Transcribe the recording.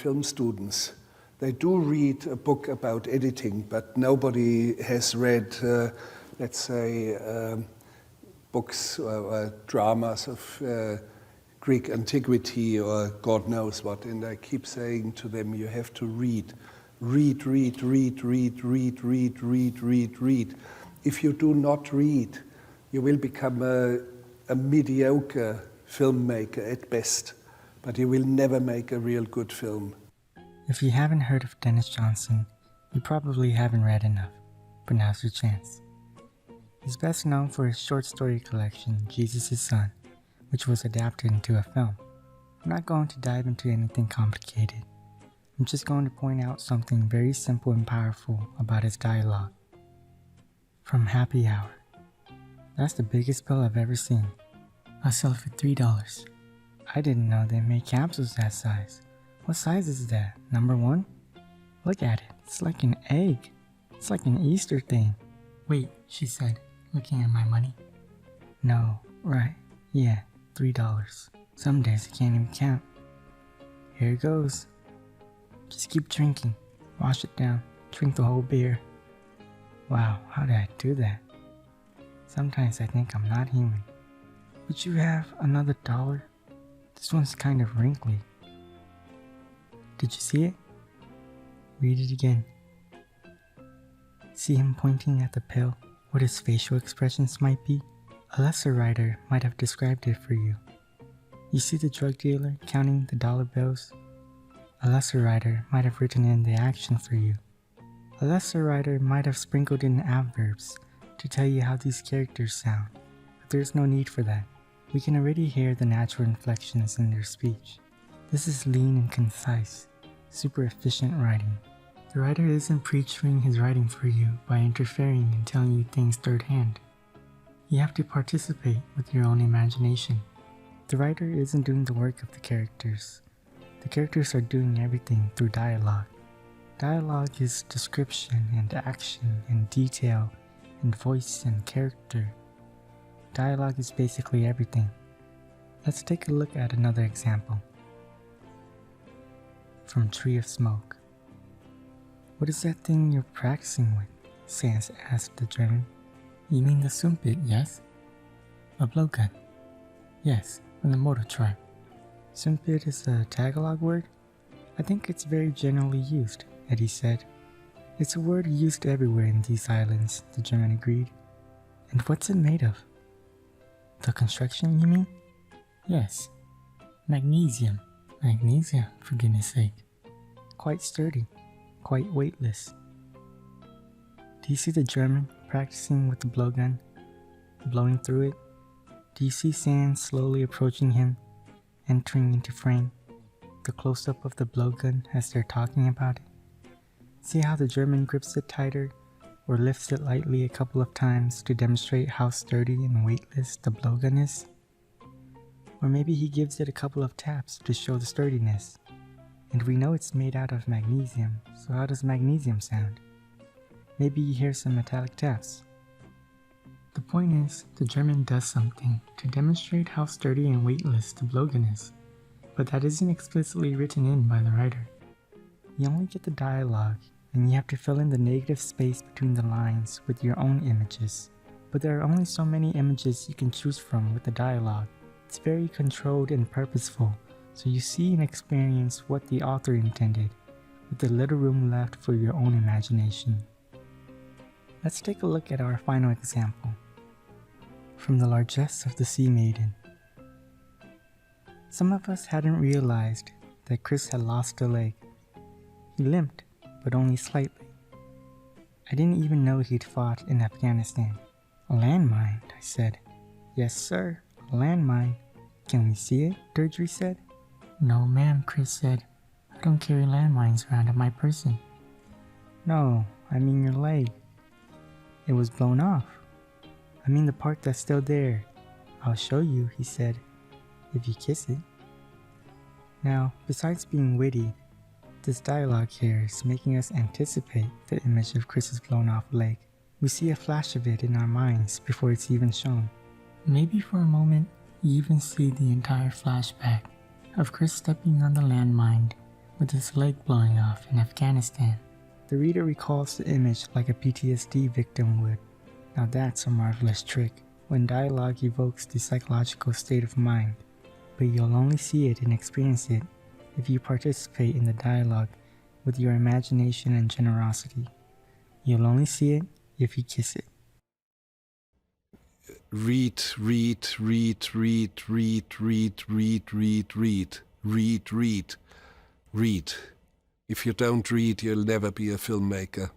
film students. They do read a book about editing, but nobody has read, let's say, books or dramas of Greek antiquity or God knows what. And I keep saying to them, you have to read. Read, read, read, read, read, read, read, read, read. If you do not read, you will become a mediocre filmmaker at best, but you will never make a real good film. If you haven't heard of Denis Johnson, you probably haven't read enough, but now's your chance. He's best known for his short story collection, Jesus' Son, which was adapted into a film. I'm not going to dive into anything complicated. I'm just going to point out something very simple and powerful about his dialogue. From Happy Hour. That's the biggest pill I've ever seen. I sell it for $3. I didn't know they made capsules that size. What size is that? Number 1? Look at it. It's like an egg. It's like an Easter thing. Wait, she said, looking at my money. No, right. Yeah, $3. Some days I can't even count. Here it goes. Just keep drinking. Wash it down. Drink the whole beer. Wow, how did I do that? Sometimes I think I'm not human. Would you have another $1? This one's kind of wrinkly. Did you see it? Read it again. See him pointing at the pill, what his facial expressions might be? A lesser writer might have described it for you. You see the drug dealer counting the dollar bills? A lesser writer might have written in the action for you. A lesser writer might have sprinkled in adverbs to tell you how these characters sound, but there's no need for that. We can already hear the natural inflections in their speech. This is lean and concise, super efficient writing. The writer isn't preaching his writing for you by interfering and telling you things third hand. You have to participate with your own imagination. The writer isn't doing the work of the characters. The characters are doing everything through dialogue. Dialogue is description and action and detail and voice and character. Dialogue is basically everything. Let's take a look at another example. From Tree of Smoke. What is that thing you're practicing with? Sans asked the German. You mean the sumpit, yes? A blowgun. Yes, from the Moto tribe. Sumpit is a Tagalog word? I think it's very generally used, Eddie said. It's a word used everywhere in these islands, the German agreed. And what's it made of? The construction, you mean? Yes. Magnesium. Magnesium, for goodness sake. Quite sturdy. Quite weightless. Do you see the German practicing with the blowgun, blowing through it? Do you see sand slowly approaching him, entering into frame, the close-up of the blowgun as they're talking about it? See how the German grips it tighter or lifts it lightly a couple of times to demonstrate how sturdy and weightless the blowgun is? Or maybe he gives it a couple of taps to show the sturdiness. And we know it's made out of magnesium, so how does magnesium sound? Maybe you hear some metallic taps. The point is, the German does something to demonstrate how sturdy and weightless the blowgun is, but that isn't explicitly written in by the writer. You only get the dialogue, and you have to fill in the negative space between the lines with your own images. But there are only so many images you can choose from with the dialogue. It's very controlled and purposeful, so you see and experience what the author intended, with the little room left for your own imagination. Let's take a look at our final example. From the Largesse of the Sea Maiden. Some of us hadn't realized that Chris had lost a leg. He limped, but only slightly. I didn't even know he'd fought in Afghanistan. A landmine, I said. Yes, sir, a landmine. Can we see it? Deirdre said. No, ma'am, Chris said. I don't carry landmines around in my person. No, I mean your leg. It was blown off. I mean the part that's still there. I'll show you, he said, if you kiss it. Now, besides being witty, this dialogue here is making us anticipate the image of Chris's blown off leg. We see a flash of it in our minds before it's even shown. Maybe for a moment, you even see the entire flashback of Chris stepping on the landmine with his leg blowing off in Afghanistan. The reader recalls the image like a PTSD victim would. Now that's a marvelous trick, when dialogue evokes the psychological state of mind, but you'll only see it and experience it if you participate in the dialogue with your imagination and generosity. You'll only see it if you kiss it. Read, read, read, read, read, read, read, read, read, read, read, read. If you don't read, you'll never be a filmmaker.